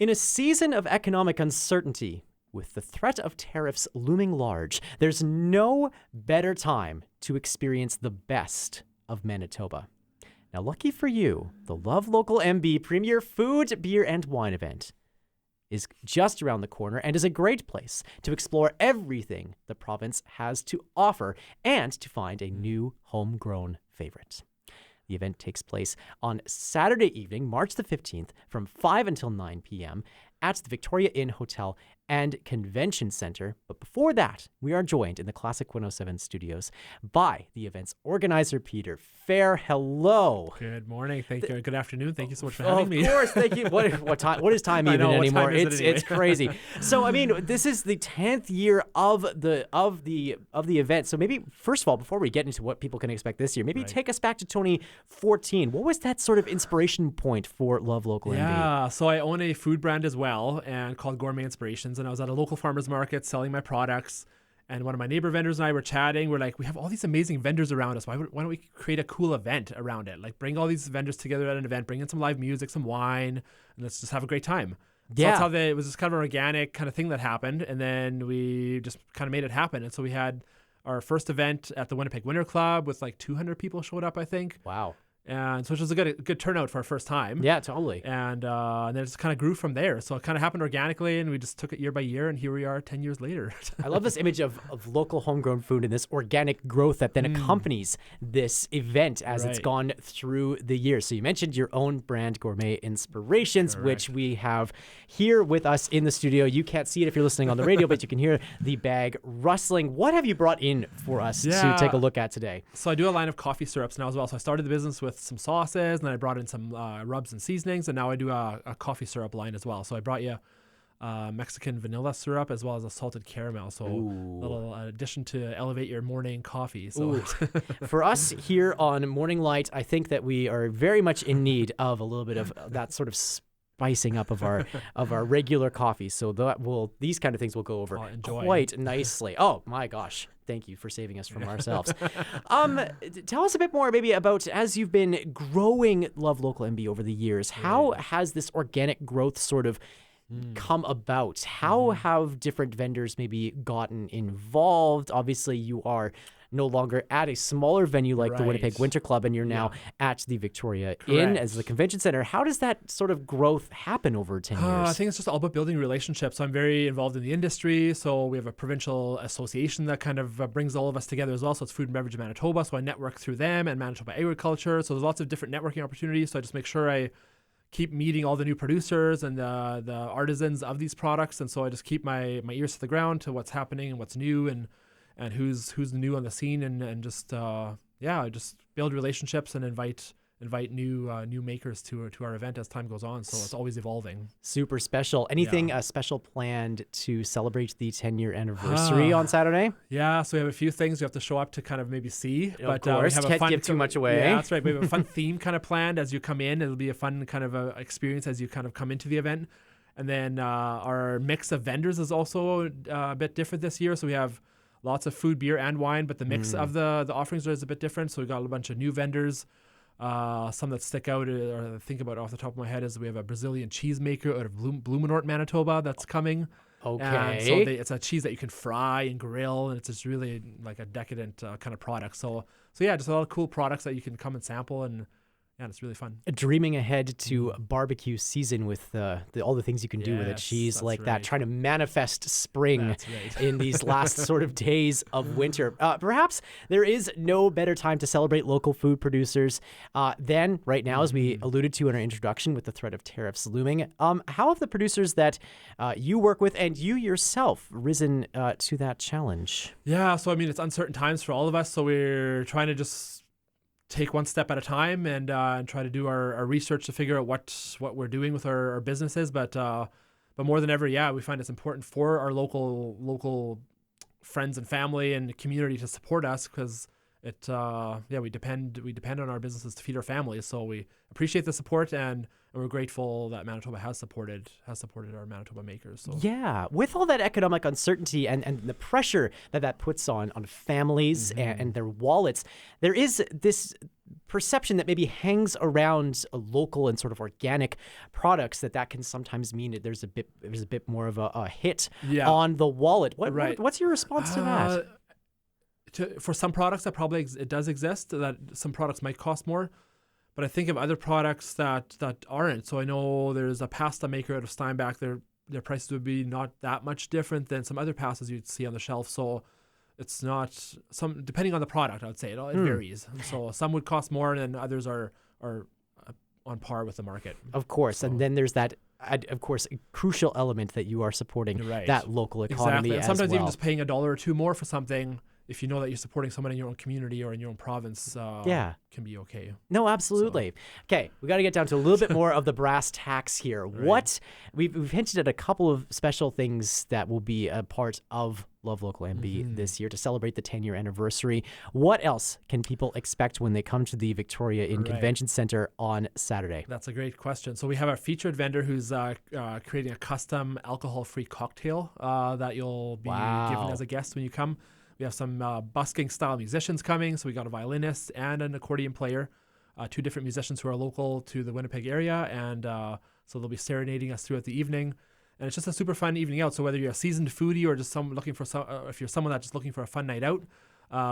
In a season of economic uncertainty, with the threat of tariffs looming large, there's no better time to experience the best of Manitoba. Now, lucky for you, the Love Local MB Premier Food, Beer, and Wine event is just around the corner and is a great place to explore everything the province has to offer and to find a new homegrown favorite. The event takes place on Saturday evening, March the 15th, from 5 until 9 p.m. at the Victoria Inn Hotel and Convention Center. But before that, we are joined in the Classic 107 studios by the event's organizer, Peter Fehr. Hello. Good morning. Thank you. Good afternoon. Thank you so much for having me. Of course. Thank you. What time? What is time even anymore? Time is it anyway? It's crazy. So, I mean, this is the 10th year of the event. So maybe, first of all, before we get into what people can expect this year, maybe take us back to 2014. What was that sort of inspiration point for Love Local MB? Yeah. So I own a food brand as well and called Gourmet Inspirations. And I was at a local farmer's market selling my products. And one of my neighbor vendors and I were chatting. We're like, we have all these amazing vendors around us. Why don't we create a cool event around it? Like bring all these vendors together at an event, bring in some live music, some wine, and let's just have a great time. So that's how it was just kind of an organic kind of thing that happened. And then we just kind of made it happen. And so we had our first event at the Winnipeg Winter Club with like 200 people showed up, I think. Wow. And so it was a good turnout for our first time. Yeah, totally. And then it just kind of grew from there. So it kind of happened organically, and we just took it year by year, and here we are 10 years later. I love this image of local homegrown food and this organic growth that then accompanies this event as it's gone through the years. So you mentioned your own brand, Gourmet Inspirations, which we have here with us in the studio. You can't see it if you're listening on the radio, but you can hear the bag rustling. What have you brought in for us to take a look at today? So I do a line of coffee syrups now as well. So I started the business with some sauces, and then I brought in some rubs and seasonings, and now I do a coffee syrup line as well. So I brought you Mexican vanilla syrup as well as a salted caramel. So a little addition to elevate your morning coffee. So for us here on Morning Light, I think that we are very much in need of a little bit of that sort of spicing up of our regular coffee. So these kind of things will go over quite nicely. Oh my gosh. Thank you for saving us from ourselves. Tell us a bit more maybe about, as you've been growing Love Local MB over the years, how has this organic growth sort of come about? How have different vendors maybe gotten involved? Obviously, you are no longer at a smaller venue like the Winnipeg Winter Club, and you're now at the Victoria Inn as the convention center. How does that sort of growth happen over 10 years? I think it's just all about building relationships. So I'm very involved in the industry. So we have a provincial association that kind of brings all of us together as well. So it's Food and Beverage Manitoba. So I network through them and Manitoba Agriculture. So there's lots of different networking opportunities. So I just make sure I keep meeting all the new producers and the artisans of these products. And so I just keep my ears to the ground to what's happening and what's new and who's new on the scene and just just build relationships and invite new makers to our event as time goes on. So it's always evolving. Super special. Anything special planned to celebrate the 10-year anniversary on Saturday? Yeah, so we have a few things you have to show up to kind of maybe see. Of course, we can't give too much away. Yeah, that's right. We have a fun theme kind of planned as you come in. It'll be a fun kind of experience as you kind of come into the event. And then our mix of vendors is also a bit different this year. So we have lots of food, beer, and wine, but the mix of the offerings is a bit different. So we got a bunch of new vendors. Some that stick out or think about off the top of my head is we have a Brazilian cheese maker out of Blumenort, Manitoba that's coming. Okay. So it's a cheese that you can fry and grill, and it's just really like a decadent kind of product. So yeah, just a lot of cool products that you can come and sample, and it's really fun. Dreaming ahead to barbecue season with all the things you can do with a cheese like that, trying to manifest spring in these last sort of days of winter. Perhaps there is no better time to celebrate local food producers than right now, as we alluded to in our introduction with the threat of tariffs looming. How have the producers that you work with and you yourself risen to that challenge? Yeah, so I mean, it's uncertain times for all of us, so we're trying to just take one step at a time and try to do our research to figure out what we're doing with our businesses. But more than ever, we find it's important for our local friends and family and community to support us, because we depend on our businesses to feed our families. So we appreciate the support, and we're grateful that Manitoba has supported our Manitoba makers. So Yeah, with all that economic uncertainty and the pressure that puts on families and their wallets, there is this perception that maybe hangs around local and sort of organic products that can sometimes mean that there's a bit more of a hit on the wallet. What's your response to that? For some products, that probably it does exist, that some products might cost more. But I think of other products that aren't. So I know there's a pasta maker out of Steinbach. Their prices would be not that much different than some other pastas you'd see on the shelf. So it's not depending on the product, I would say it varies. So some would cost more, and others are on par with the market. Of course, and then there's that. Of course, a crucial element that you are supporting that local economy. Exactly. And sometimes as well. even just paying $1 or $2 more for something, if you know that you're supporting someone in your own community or in your own province, can be okay. No, absolutely. Okay, we got to get down to a little bit more of the brass tacks here. What we've hinted at a couple of special things that will be a part of Love Local MB this year to celebrate the 10-year anniversary. What else can people expect when they come to the Victoria Inn Convention Centre on Saturday? That's a great question. So we have our featured vendor who's creating a custom alcohol-free cocktail that you'll be given as a guest when you come. We have some busking-style musicians coming. So we got a violinist and an accordion player, 2 different musicians who are local to the Winnipeg area, and so they'll be serenading us throughout the evening. And it's just a super fun evening out. So whether you're a seasoned foodie or just if you're someone that's just looking for a fun night out,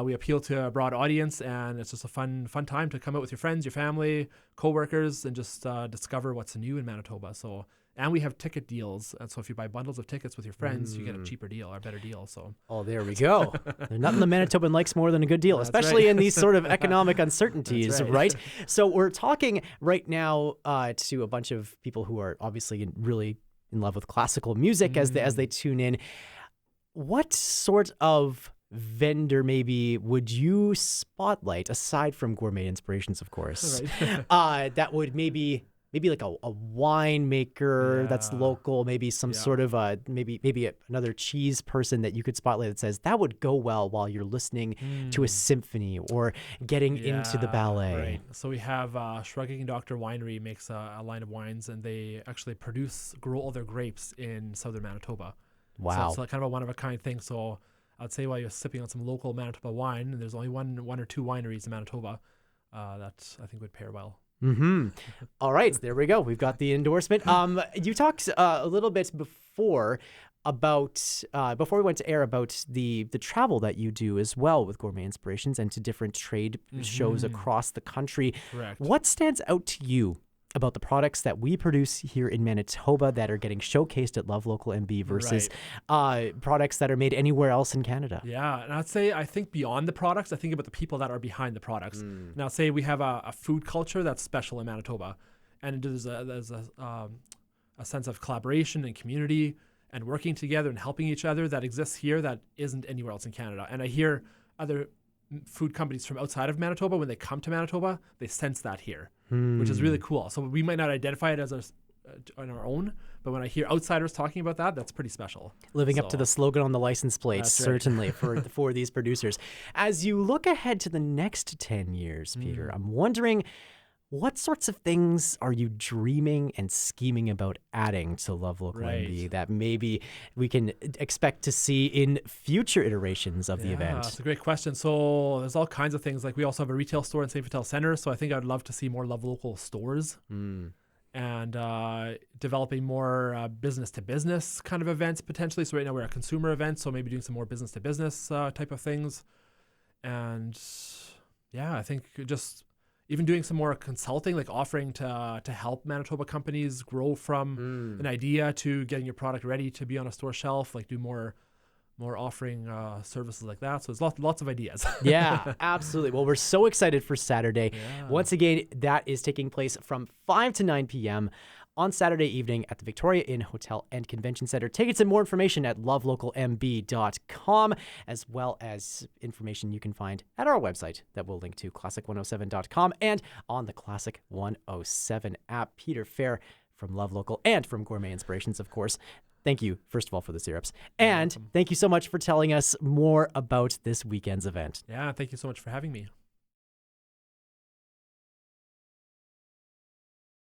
we appeal to a broad audience, and it's just a fun time to come out with your friends, your family, coworkers, and just discover what's new in Manitoba. So. And we have ticket deals. And so if you buy bundles of tickets with your friends, you get a cheaper deal or a better deal. So there we go. There's nothing the Manitoban likes more than a good deal, especially in these sort of economic uncertainties, right? So we're talking right now to a bunch of people who are obviously really in love with classical music as they tune in. What sort of vendor maybe would you spotlight, aside from Gourmet Inspirations, of course, that would maybe like a wine maker that's local, maybe some sort of maybe another cheese person that you could spotlight that says that would go well while you're listening to a symphony or getting into the ballet. Right. So we have Shrugging Doctor Winery makes a line of wines, and they actually grow all their grapes in southern Manitoba. Wow. So it's kind of a one-of-a-kind thing. So I'd say while you're sipping on some local Manitoba wine, and there's only one or two wineries in Manitoba, that I think would pair well. All right, there we go. We've got the endorsement. You talked a little bit before we went to air about the travel that you do as well with Gourmet Inspirations and to different trade shows across the country. Correct. What stands out to you about the products that we produce here in Manitoba that are getting showcased at Love Local MB versus products that are made anywhere else in Canada? Yeah, and I think beyond the products, I think about the people that are behind the products. And I'll say we have a food culture that's special in Manitoba, and there's a sense of collaboration and community and working together and helping each other that exists here that isn't anywhere else in Canada. And I hear other food companies from outside of Manitoba, when they come to Manitoba, they sense that here, which is really cool. So we might not identify it as on our own, but when I hear outsiders talking about that, that's pretty special. Living up to the slogan on the license plate, certainly, for these producers. As you look ahead to the next 10 years, Peter, I'm wondering, what sorts of things are you dreaming and scheming about adding to Love Local MB that maybe we can expect to see in future iterations of the event? That's a great question. So there's all kinds of things. Like we also have a retail store in St. Vital Centre. So I think I'd love to see more Love Local stores and developing more business-to-business kind of events potentially. So right now we're a consumer event, so maybe doing some more business-to-business type of things. And I think just even doing some more consulting, like offering to help Manitoba companies grow from an idea to getting your product ready to be on a store shelf, like do more offering services like that. So there's lots of ideas. Yeah, absolutely. Well, we're so excited for Saturday. Once again, that is taking place from 5 to 9 p.m. on Saturday evening at the Victoria Inn Hotel and Convention Centre. Tickets and more information at lovelocalmb.com, as well as information you can find at our website that we'll link to, classic107.com, and on the Classic 107 app. Peter Fehr from Love Local and from Gourmet Inspirations, of course. thank you, first of all, for the syrups. And thank you so much for telling us more about this weekend's event. Yeah, thank you so much for having me.